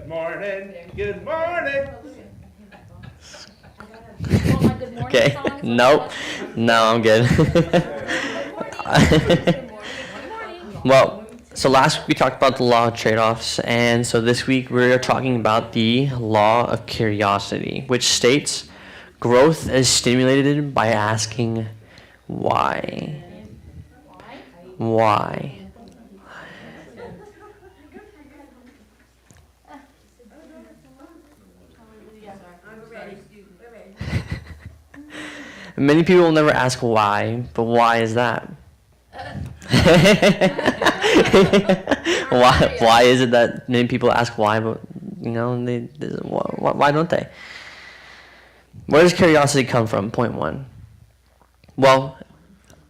Morning. Good morning. Okay. Nope. No, I'm good. Well, so last week we talked about the law of trade-offs, and so this week we're talking about the law of curiosity, which states growth is stimulated by asking why. Why? Many people will never ask why, but why is that? Why is it that many people ask why, but why don't they? Where does curiosity come from? Point one. Well,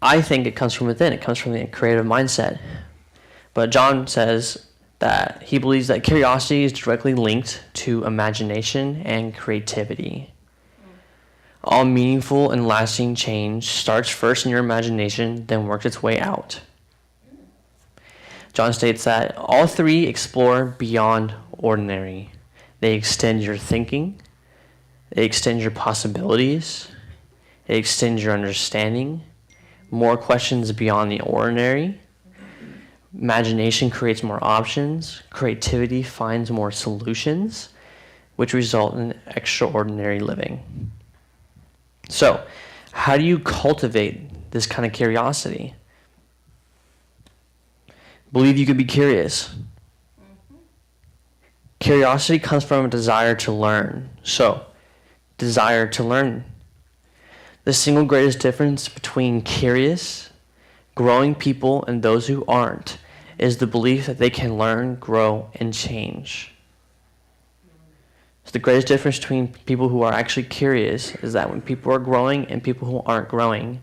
I think it comes from within. It comes from the creative mindset. But John says that he believes that curiosity is directly linked to imagination and creativity. All meaningful and lasting change starts first in your imagination, then works its way out. John states that all three explore beyond ordinary. They extend your thinking, they extend your possibilities, they extend your understanding, more questions beyond the ordinary. Imagination creates more options, creativity finds more solutions, which result in extraordinary living. So, how do you cultivate this kind of curiosity? Believe you could be curious. Curiosity comes from a desire to learn. So, desire to learn. The single greatest difference between curious, growing people and those who aren't is the belief that they can learn, grow, and change. So the greatest difference between people who are actually curious is that when people are growing and people who aren't growing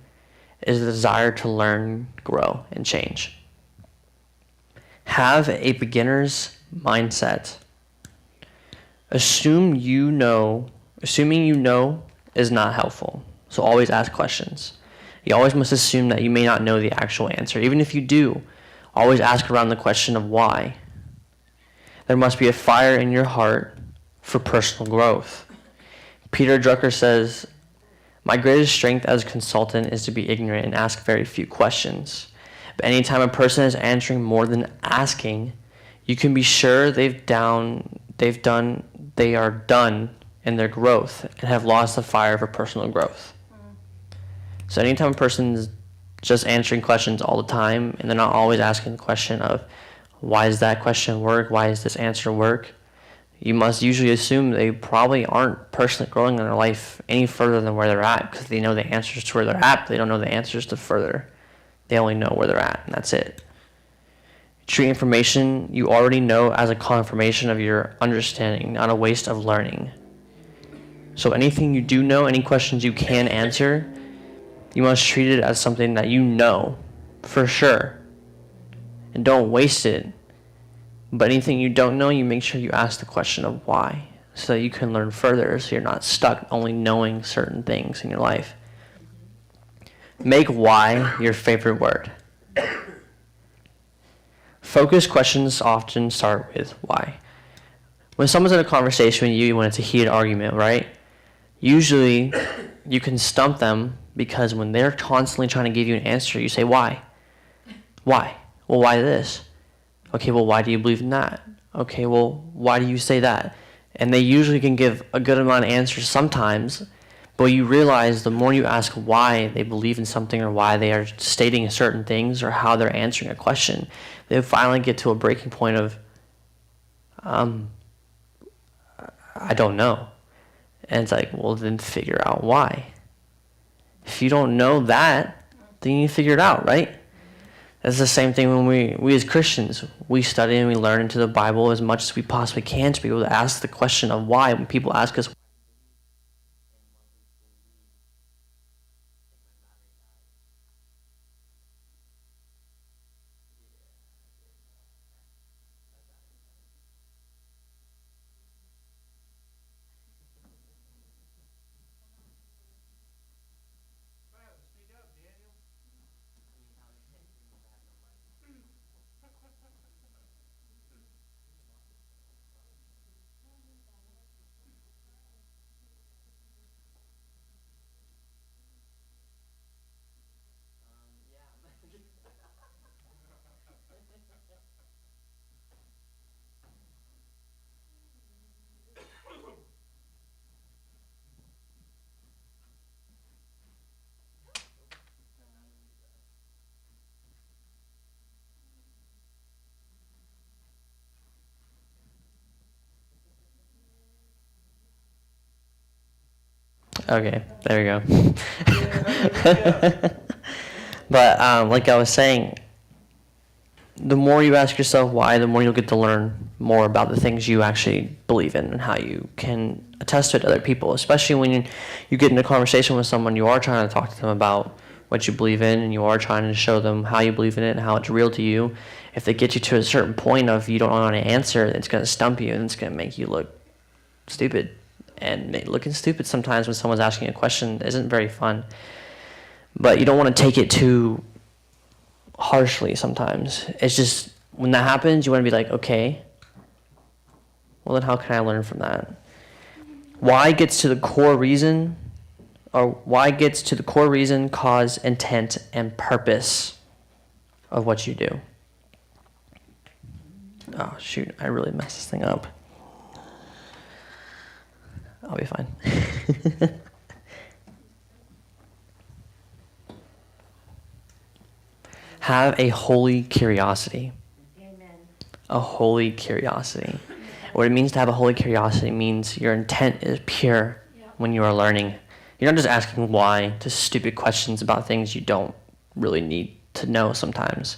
is the desire to learn, grow, and change. Have a beginner's mindset. Assuming you know is not helpful. So always ask questions. You always must assume that you may not know the actual answer. Even if you do, always ask around the question of why. There must be a fire in your heart for personal growth. Peter Drucker says, "My greatest strength as a consultant is to be ignorant and ask very few questions. But anytime a person is answering more than asking, you can be sure they are done in their growth and have lost the fire for personal growth." So anytime a person's just answering questions all the time and they're not always asking the question of why does that question work, why does this answer work, you must usually assume they probably aren't personally growing in their life any further than where they're at, because they know the answers to where they're at, but they don't know the answers to further. They only know where they're at, and that's it. Treat information you already know as a confirmation of your understanding, not a waste of learning. So anything you do know, any questions you can answer, you must treat it as something that you know for sure. And don't waste it. But anything you don't know, you make sure you ask the question of why, so that you can learn further, so you're not stuck only knowing certain things in your life. Make why your favorite word. Focused questions often start with why. When someone's in a conversation with you when it's a heated argument, right? Usually you can stump them because when they're constantly trying to give you an answer, you say, why? Why? Well, why this? Okay, well, why do you believe in that? Okay, well, why do you say that? And they usually can give a good amount of answers sometimes, but you realize the more you ask why they believe in something or why they are stating certain things or how they're answering a question, they finally get to a breaking point of, I don't know. And it's like, well, then figure out why. If you don't know that, then you figure it out, right? It's the same thing when we as Christians, we study and we learn into the Bible as much as we possibly can to be able to ask the question of why. When people ask us, Okay, there you go. But like I was saying, the more you ask yourself why, the more you'll get to learn more about the things you actually believe in and how you can attest to it to other people. Especially when you get in a conversation with someone, you are trying to talk to them about what you believe in, and you are trying to show them how you believe in it and how it's real to you. If they get you to a certain point of you don't know how to answer, it's going to stump you and it's going to make you look stupid. And looking stupid sometimes when someone's asking a question isn't very fun. But you don't want to take it too harshly sometimes. It's just, when that happens, you want to be like, okay, well then how can I learn from that? Why gets to the core reason, cause, intent, and purpose of what you do. Oh shoot, I really messed this thing up. I'll be fine. Have a holy curiosity. Amen. A holy curiosity. What it means to have a holy curiosity means your intent is pure when you are learning. You're not just asking why to stupid questions about things you don't really need to know sometimes.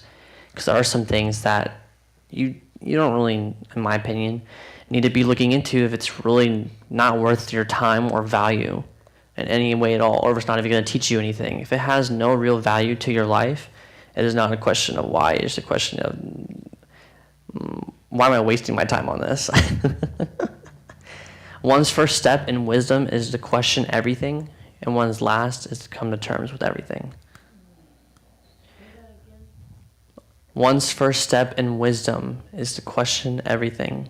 Because there are some things that you don't really, in my opinion, need to be looking into if it's really not worth your time or value in any way at all, or if it's not even going to teach you anything. If it has no real value to your life, it is not a question of why. It's a question of why am I wasting my time on this? One's first step in wisdom is to question everything, and one's last is to come to terms with everything. One's first step in wisdom is to question everything.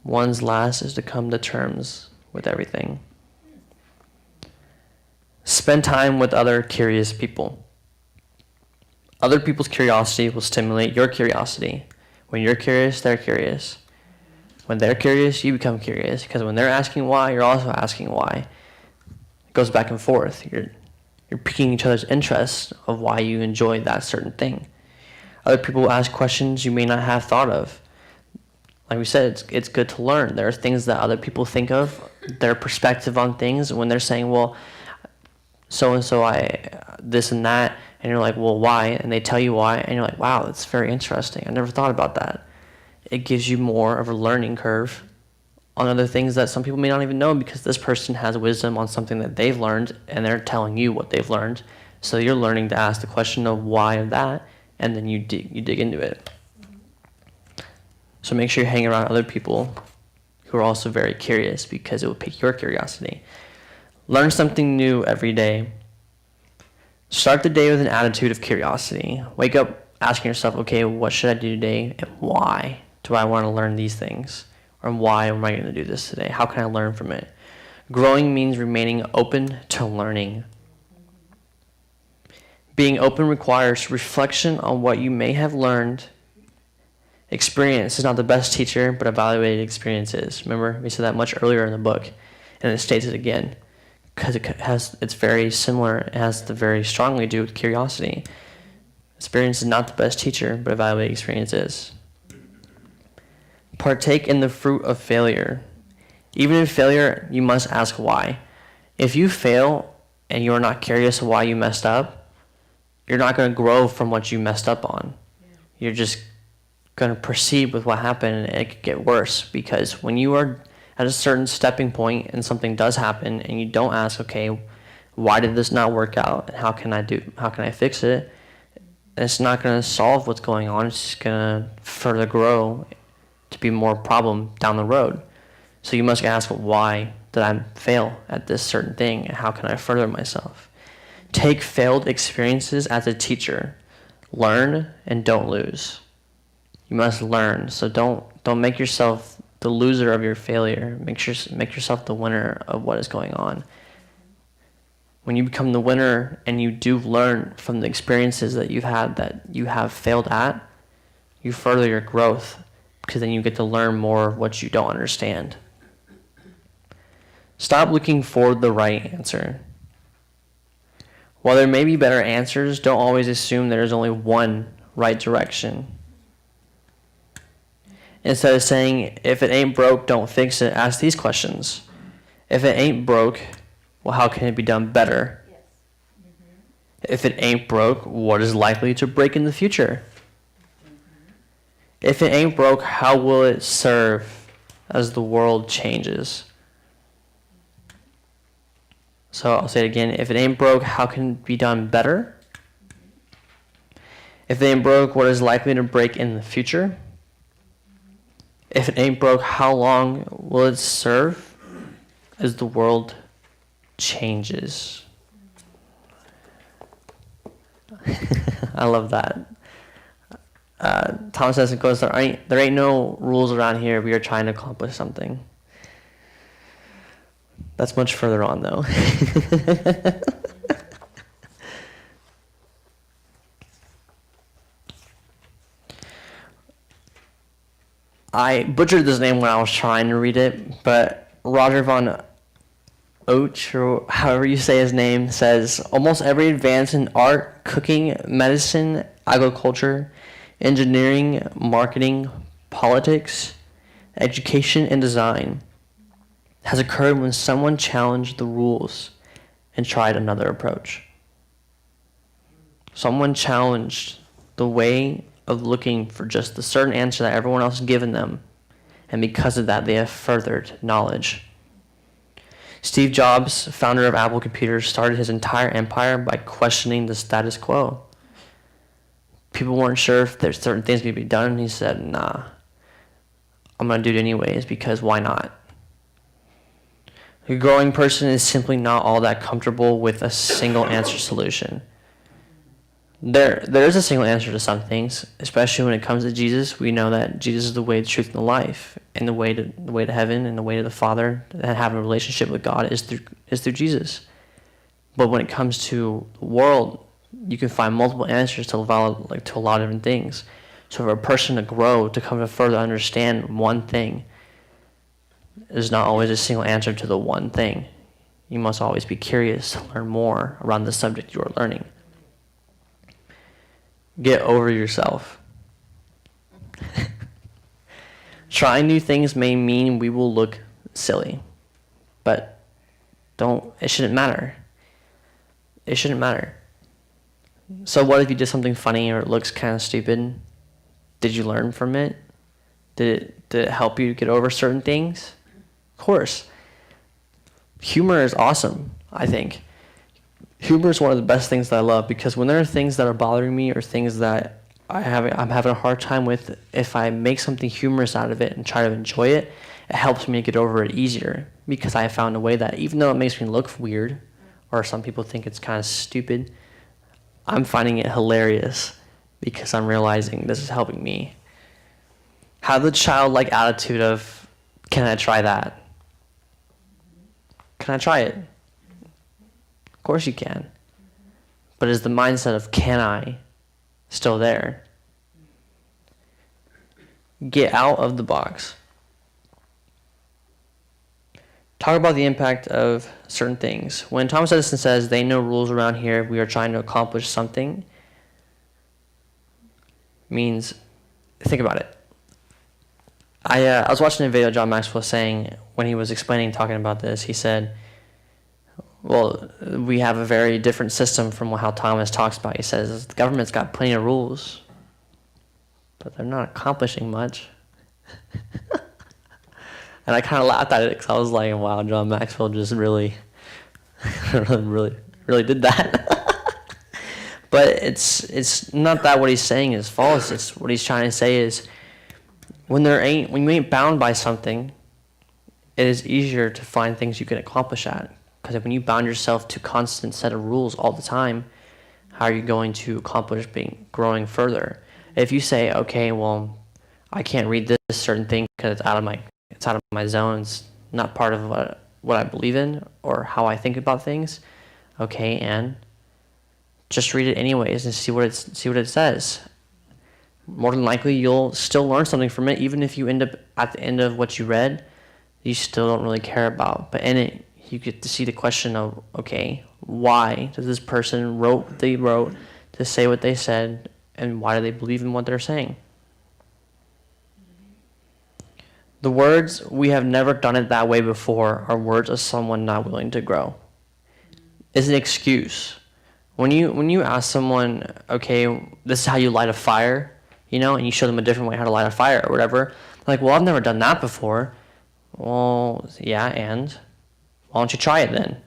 One's last is to come to terms with everything. Spend time with other curious people. Other people's curiosity will stimulate your curiosity. When you're curious, they're curious. When they're curious, you become curious. Because when they're asking why, you're also asking why. It goes back and forth. You're piquing each other's interest of why you enjoy that certain thing. Other people will ask questions you may not have thought of. Like we said, it's good to learn. There are things that other people think of, their perspective on things. When they're saying, well, so-and-so, this and that, and you're like, well, why? And they tell you why, and you're like, wow, that's very interesting. I never thought about that. It gives you more of a learning curve on other things that some people may not even know, because this person has wisdom on something that they've learned, and they're telling you what they've learned. So you're learning to ask the question of why of that, and then you dig into it. So make sure you hang around other people who are also very curious, because it will pique your curiosity. Learn something new every day. Start the day with an attitude of curiosity. Wake up asking yourself, okay, what should I do today, and why do I want to learn these things? Or why am I going to do this today? How can I learn from it? Growing means remaining open to learning. Being open requires reflection on what you may have learned. Experience is not the best teacher, but evaluated experience is. Remember, we said that much earlier in the book, and it states it again, because it's very similar. It has to very strongly do with curiosity. Experience is not the best teacher, but evaluated experience is. Partake in the fruit of failure. Even in failure, you must ask why. If you fail and you are not curious why you messed up, you're not going to grow from what you messed up on. You're just going to proceed with what happened, and it could get worse, because when you are at a certain stepping point and something does happen and you don't ask, okay, why did this not work out, and how can I fix it? And it's not going to solve what's going on. It's just going to further grow to be more problem down the road. So you must ask, why did I fail at this certain thing, and how can I further myself? Take failed experiences as a teacher. Learn and don't lose. You must learn. So don't make yourself the loser of your failure. Make yourself the winner of what is going on. When you become the winner and you do learn from the experiences that you've had that you have failed at, you further your growth, because then you get to learn more of what you don't understand. Stop looking for the right answer. While there may be better answers, don't always assume there is only one right direction. Instead of saying, if it ain't broke, don't fix it, ask these questions. If it ain't broke, well, how can it be done better? Yes. If it ain't broke, what is likely to break in the future? If it ain't broke, how will it serve as the world changes? So I'll say it again. If it ain't broke, how can it be done better? If it ain't broke, what is likely to break in the future? If it ain't broke, how long will it serve as the world changes? I love that. Thomas Edison goes, there ain't no rules around here. We are trying to accomplish something. That's much further on, though. I butchered this name when I was trying to read it, but Roger von Oech, or however you say his name, says almost every advance in art, cooking, medicine, agriculture, engineering, marketing, politics, education, and design has occurred when someone challenged the rules and tried another approach. Someone challenged the way of looking for just the certain answer that everyone else has given them, and because of that, they have furthered knowledge. Steve Jobs, founder of Apple Computers, started his entire empire by questioning the status quo. People weren't sure if there's certain things could be done, and he said, nah, I'm going to do it anyways, because why not? A growing person is simply not all that comfortable with a single answer solution. There is a single answer to some things, especially when it comes to Jesus. We know that Jesus is the way, the truth, and the life, and the way to heaven, and the way to the Father, and having a relationship with God is through Jesus. But when it comes to the world, you can find multiple answers to a lot of different things. So for a person to grow, to come to further understand one thing, is not always a single answer to the one thing. You must always be curious to learn more around the subject you are learning. Get over yourself. Trying new things may mean we will look silly, but it shouldn't matter. It shouldn't matter. So what if you did something funny or it looks kind of stupid? Did you learn from it? Did it help you get over certain things? Of course. Humor is awesome, I think. Humor is one of the best things that I love, because when there are things that are bothering me or things that I'm having a hard time with, if I make something humorous out of it and try to enjoy it, it helps me get over it easier, because I have found a way that even though it makes me look weird, or some people think it's kind of stupid, I'm finding it hilarious because I'm realizing this is helping me. Have the childlike attitude of, can I try that? Can I try it? Of course you can. But is the mindset of can I still there? Get out of the box. Talk about the impact of certain things. When Thomas Edison says, "There ain't no rules around here, we are trying to accomplish something," means, think about it. I was watching a video John Maxwell saying, when he was talking about this, he said, well, we have a very different system from how Thomas talks about. He says, the government's got plenty of rules, but they're not accomplishing much. And I kind of laughed at it because I was like, wow, John Maxwell just really did that. But it's not that what he's saying is false. It's what he's trying to say is, when you ain't bound by something, it is easier to find things you can accomplish at. Because when you bound yourself to constant set of rules all the time, how are you going to accomplish growing further? If you say, okay, well, I can't read this certain thing because it's out of my zone, it's not part of what I believe in or how I think about things. Okay, and just read it anyways and see what it says. More than likely, you'll still learn something from it, even if you end up at the end of what you read, you still don't really care about. But in it, you get to see the question of, okay, why does this person wrote what they wrote to say what they said, and why do they believe in what they're saying? The words, "we have never done it that way before," are words of someone not willing to grow. is an excuse. When you ask someone, okay, this is how you light a fire, and you show them a different way how to light a fire or whatever, like, well, I've never done that before. Well, yeah, and why don't you try it then?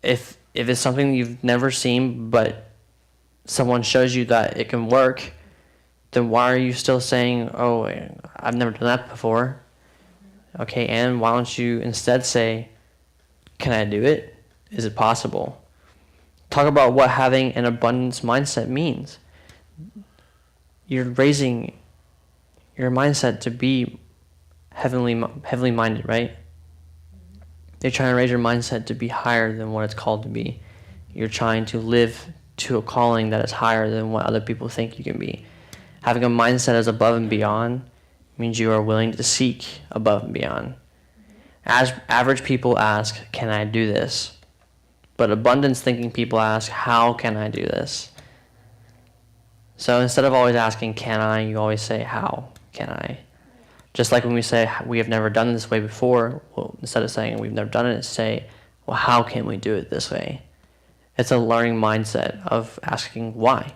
If it's something you've never seen, but someone shows you that it can work, then why are you still saying, oh, I've never done that before? Okay, and why don't you instead say, can I do it? Is it possible? Talk about what having an abundance mindset means. You're raising your mindset to be heavenly minded, right? You're trying to raise your mindset to be higher than what it's called to be. You're trying to live to a calling that is higher than what other people think you can be. Having a mindset as above and beyond means you are willing to seek above and beyond. As average people ask, can I do this? But abundance thinking people ask, how can I do this? So instead of always asking, can I, you always say, how can I? Just like when we say, we have never done it this way before, well, instead of saying we've never done it, say, well, how can we do it this way? It's a learning mindset of asking why.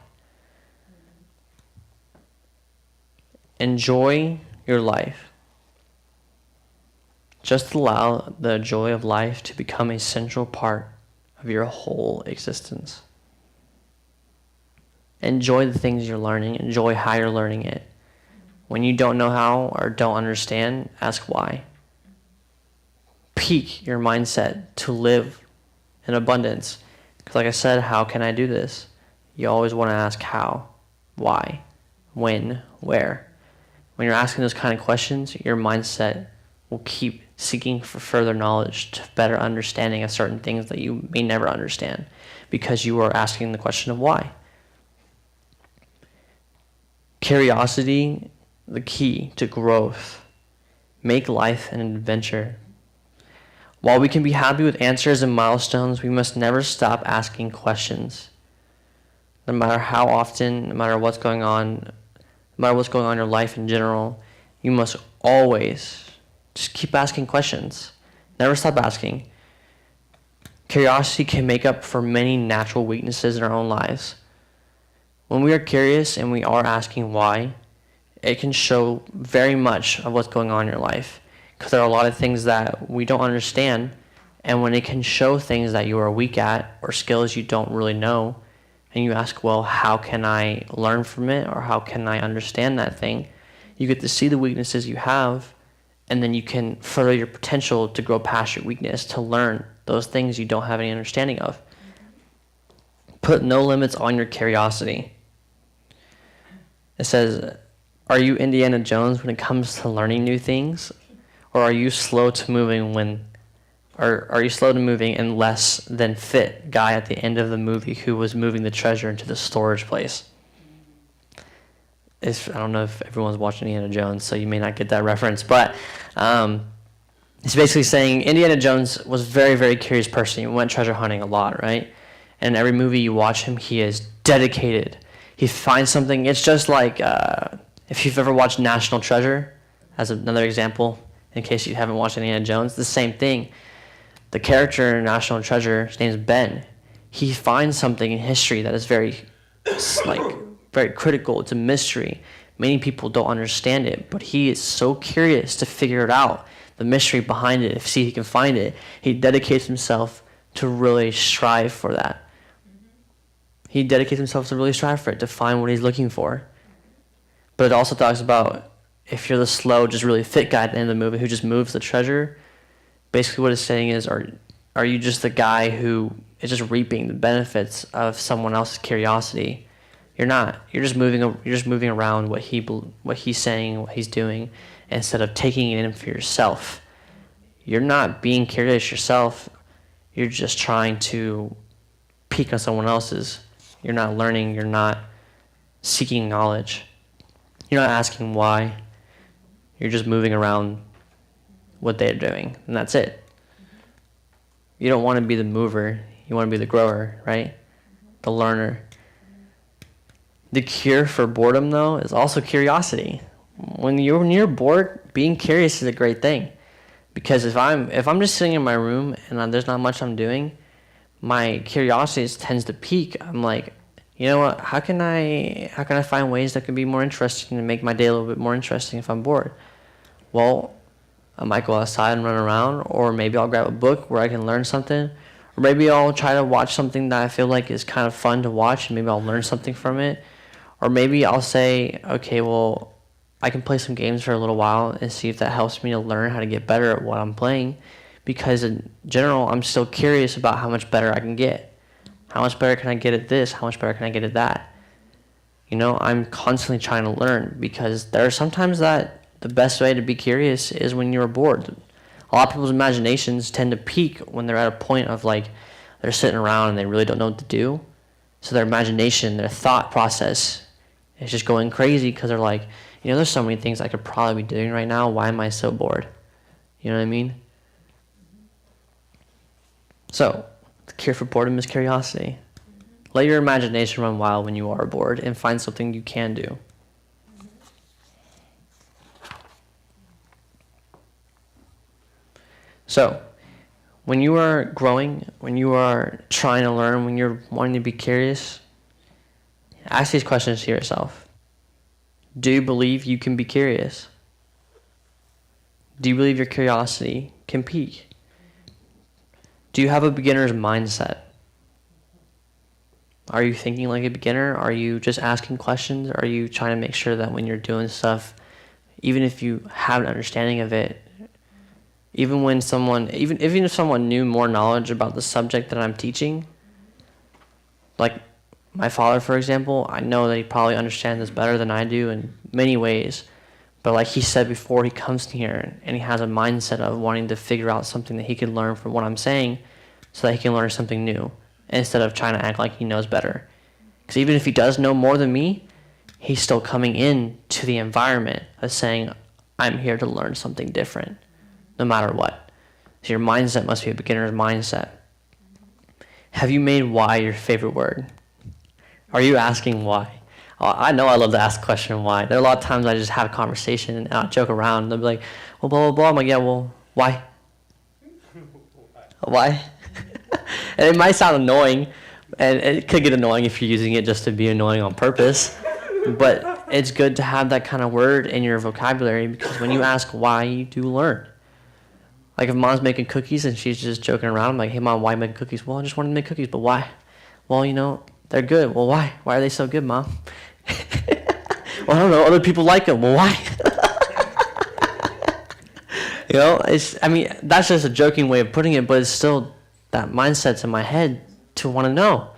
Enjoy your life. Just allow the joy of life to become a central part of your whole existence. Enjoy the things you're learning. Enjoy how you're learning it. When you don't know how or don't understand, ask why. Peak your mindset to live in abundance. Because like I said, how can I do this? You always want to ask how, why, when, where. When you're asking those kind of questions, your mindset will keep seeking for further knowledge, to better understanding of certain things that you may never understand, because you are asking the question of why. Curiosity, the key to growth. Make life an adventure. While we can be happy with answers and milestones, we must never stop asking questions. No matter how often, no matter what's going on in your life in general, you must always just keep asking questions. Never stop asking. Curiosity can make up for many natural weaknesses in our own lives. When we are curious and we are asking why, it can show very much of what's going on in your life. Because there are a lot of things that we don't understand, and when it can show things that you are weak at or skills you don't really know, and you ask, well, how can I learn from it, or how can I understand that thing? You get to see the weaknesses you have, and then you can further your potential to grow past your weakness, to learn those things you don't have any understanding of. Put no limits on your curiosity. It says, are you Indiana Jones when it comes to learning new things? Or are you slow to moving and less than fit guy at the end of the movie who was moving the treasure into the storage place? I don't know if everyone's watching Indiana Jones, so you may not get that reference, but it's basically saying Indiana Jones was a very, very curious person. He went treasure hunting a lot, right? And every movie you watch him, he is dedicated. He finds something. It's just like if you've ever watched National Treasure, as another example, in case you haven't watched Indiana Jones, the same thing. The character in National Treasure, his name is Ben. He finds something in history that is very critical. It's a mystery. Many people don't understand it, but he is so curious to figure it out, the mystery behind it, see if he can find it. He dedicates himself to really strive for that. He dedicates himself to really strive for it, to find what he's looking for. But it also talks about if you're the slow, just really fit guy at the end of the movie who just moves the treasure, basically what it's saying is, are you just the guy who is just reaping the benefits of someone else's curiosity? You're not. You're just moving around what he's saying, what he's doing, instead of taking it in for yourself. You're not being curious yourself. You're just trying to peek on someone else's. You're not learning. You're not seeking knowledge. You're not asking why. You're just moving around what they're doing, and that's it. You don't want to be the mover. You want to be the grower, right? The learner. The cure for boredom, though, is also curiosity. When you're bored, being curious is a great thing. Because if I'm just sitting in my room and there's not much I'm doing, my curiosity tends to peak. I'm like, you know what? How can I find ways that can be more interesting and make my day a little bit more interesting if I'm bored? Well, I might go outside and run around, or maybe I'll grab a book where I can learn something, or maybe I'll try to watch something that I feel like is kind of fun to watch, and maybe I'll learn something from it. Or maybe I'll say, okay, well, I can play some games for a little while and see if that helps me to learn how to get better at what I'm playing. Because in general, I'm still curious about how much better I can get. How much better can I get at this? How much better can I get at that? You know, I'm constantly trying to learn, because there are sometimes that the best way to be curious is when you're bored. A lot of people's imaginations tend to peak when they're at a point of like, they're sitting around and they really don't know what to do. So their imagination, their thought process is just going crazy, because they're like, you know, there's so many things I could probably be doing right now. Why am I so bored? You know what I mean? So, the cure for boredom is curiosity. Let your imagination run wild when you are bored and find something you can do. So, when you are growing, when you are trying to learn, when you're wanting to be curious, ask these questions to yourself. Do you believe you can be curious? Do you believe your curiosity can peak? Do you have a beginner's mindset? Are you thinking like a beginner? Are you just asking questions? Are you trying to make sure that when you're doing stuff, even if you have an understanding of it, even if someone knew more knowledge about the subject that I'm teaching, like my father, for example, I know that he probably understands this better than I do in many ways. But like he said before, he comes here and he has a mindset of wanting to figure out something that he can learn from what I'm saying, so that he can learn something new, instead of trying to act like he knows better. Because even if he does know more than me, he's still coming in to the environment of saying, I'm here to learn something different, no matter what. So your mindset must be a beginner's mindset. Have you made why your favorite word? Are you asking why? I know I love to ask the question why. There are a lot of times I just have a conversation and I'll joke around. And they'll be like, well, blah, blah, blah. I'm like, yeah, well, why? Why? And it might sound annoying, and it could get annoying if you're using it just to be annoying on purpose. But it's good to have that kind of word in your vocabulary, because when you ask why, you do learn. Like if mom's making cookies and she's just joking around, I'm like, hey mom, why are you making cookies? Well, I just wanted to make cookies, but why? Well, you know, they're good. Well, why? Why are they so good, mom? Well, I don't know. Other people like them. Well, why? You know, that's just a joking way of putting it, but it's still that mindset's in my head to want to know.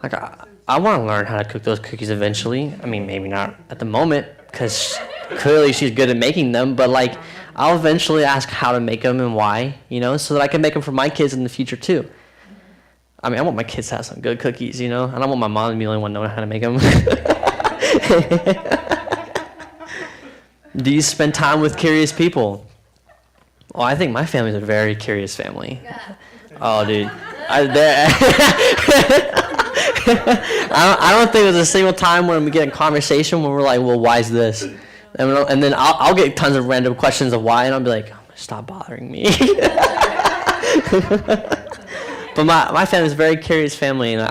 Like, I want to learn how to cook those cookies eventually. I mean, maybe not at the moment, because clearly she's good at making them, but like, I'll eventually ask how to make them and why, you know, so that I can make them for my kids in the future too. I mean, I want my kids to have some good cookies, you know. I don't want my mom to be the only one knowing how to make them. Do you spend time with curious people? Oh, I think my family's a very curious family. Oh, dude. I don't think there's a single time when we get in conversation where we're like, well, why is this? And then I'll get tons of random questions of why, and I'll be like, oh, stop bothering me. But my family's a very curious family, and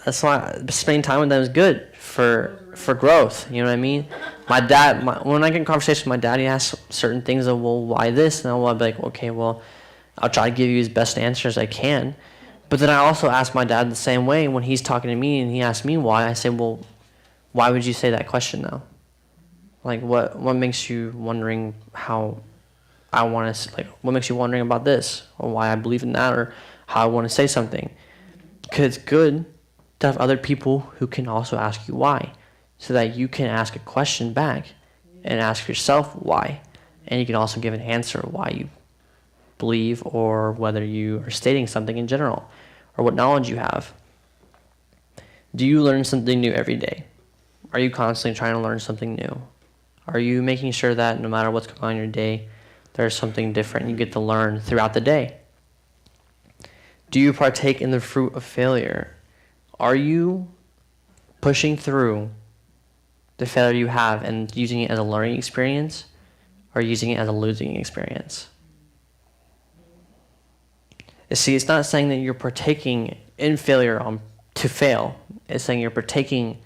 that's why spending time with them is good for growth. You know what I mean? My dad, when I get in conversation with my dad, he asks certain things of, well, why this? And I'll be like, okay, well, I'll try to give you as best answers I can. But then I also ask my dad the same way when he's talking to me and he asks me why. I say, well, why would you say that question though? Like, what makes you wondering how I want to, like, what makes you wondering about this, or why I believe in that, or how I want to say something? Because it's good to have other people who can also ask you why, so that you can ask a question back and ask yourself why, and you can also give an answer why you believe, or whether you are stating something in general, or what knowledge you have. Do you learn something new every day? Are you constantly trying to learn something new? Are you making sure that no matter what's going on in your day, there's something different you get to learn throughout the day? Do you partake in the fruit of failure? Are you pushing through the failure you have and using it as a learning experience, or using it as a losing experience? You see, it's not saying that you're partaking in failure to fail. It's saying you're partaking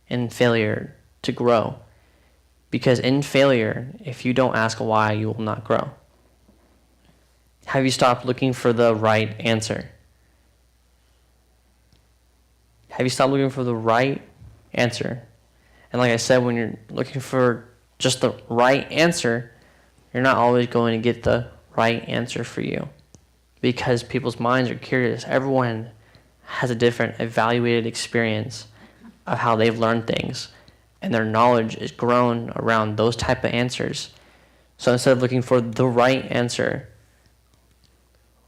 in failure to grow. Because in failure, if you don't ask why, you will not grow. Have you stopped looking for the right answer? Have you stopped looking for the right answer? And like I said, when you're looking for just the right answer, you're not always going to get the right answer for you. Because people's minds are curious. Everyone has a different evaluated experience of how they've learned things. And their knowledge is grown around those type of answers. So instead of looking for the right answer,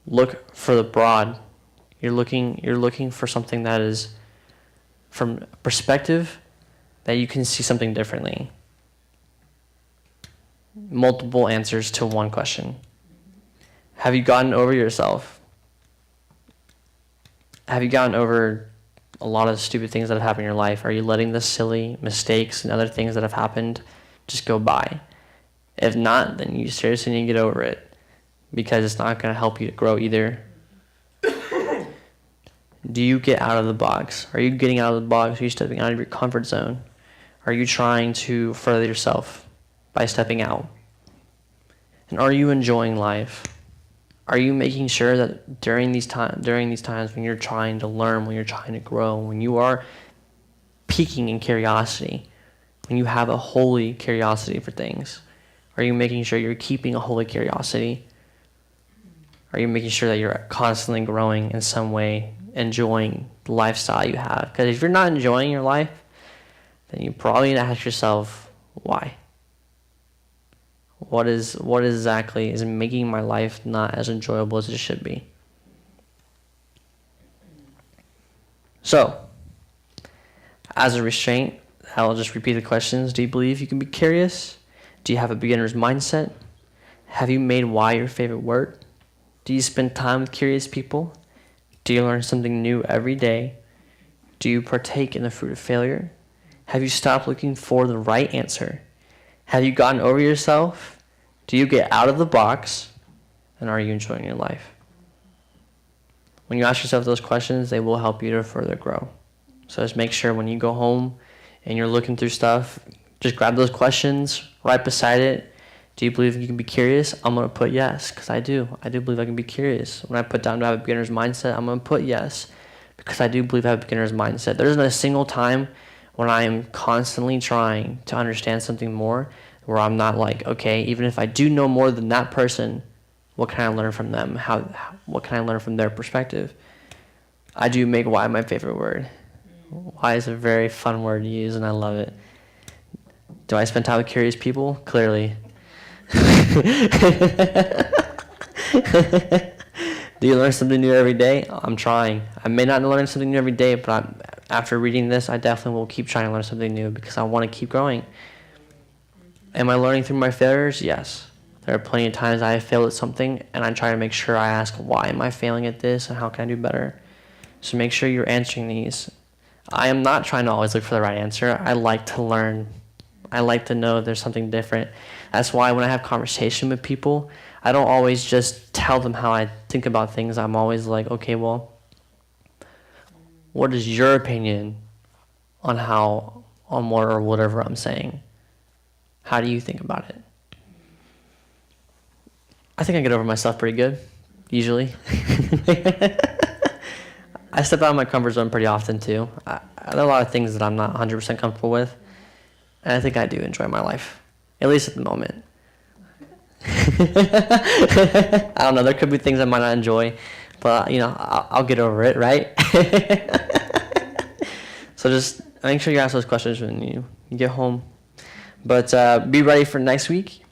look for the broad. You're looking for something that is from a perspective that you can see something differently. Multiple answers to one question. Have you gotten over yourself? Have you gotten over a lot of stupid things that have happened in your life? Are you letting the silly mistakes and other things that have happened just go by? If not, then you seriously need to get over it, because it's not going to help you to grow either. Do you get out of the box? Are you getting out of the box? Are you stepping out of your comfort zone? Are you trying to further yourself by stepping out? And are you enjoying life? Are you making sure that during these times when you're trying to learn, when you're trying to grow, when you are piquing in curiosity, when you have a holy curiosity for things, are you making sure you're keeping a holy curiosity? Are you making sure that you're constantly growing in some way, enjoying the lifestyle you have? Because if you're not enjoying your life, then you probably need to ask yourself, why? What exactly is making my life not as enjoyable as it should be? So, as a restraint, I'll just repeat the questions. Do you believe you can be curious? Do you have a beginner's mindset? Have you made why your favorite word? Do you spend time with curious people? Do you learn something new every day? Do you partake in the fruit of failure? Have you stopped looking for the right answer? Have you gotten over yourself? Do you get out of the box? And are you enjoying your life? When you ask yourself those questions, they will help you to further grow. So just make sure when you go home and you're looking through stuff, just grab those questions right beside it. Do you believe you can be curious? I'm going to put yes, because I do. I do believe I can be curious. When I put down to have a beginner's mindset, I'm going to put yes, because I do believe I have a beginner's mindset. There isn't a single time when I am constantly trying to understand something more where I'm not like, okay, even if I do know more than that person, what can I learn from them? What can I learn from their perspective? I do make why my favorite word. Why is a very fun word to use, and I love it. Do I spend time with curious people? Clearly. Do you learn something new every day? I'm trying. I may not learn something new every day, but after reading this, I definitely will keep trying to learn something new because I want to keep growing. Am I learning through my failures? Yes. There are plenty of times I have failed at something, and I try to make sure I ask, why am I failing at this, and how can I do better? So make sure you're answering these. I am not trying to always look for the right answer. I like to learn. I like to know there's something different. That's why when I have conversation with people, I don't always just tell them how I think about things. I'm always like, okay, well, what is your opinion on what or whatever I'm saying? How do you think about it? I think I get over myself pretty good, usually. I step out of my comfort zone pretty often too. There are a lot of things that I'm not 100% comfortable with, and I think I do enjoy my life, at least at the moment. I don't know, there could be things I might not enjoy, but I'll get over it, right? So just make sure you ask those questions when you get home. But be ready for next week.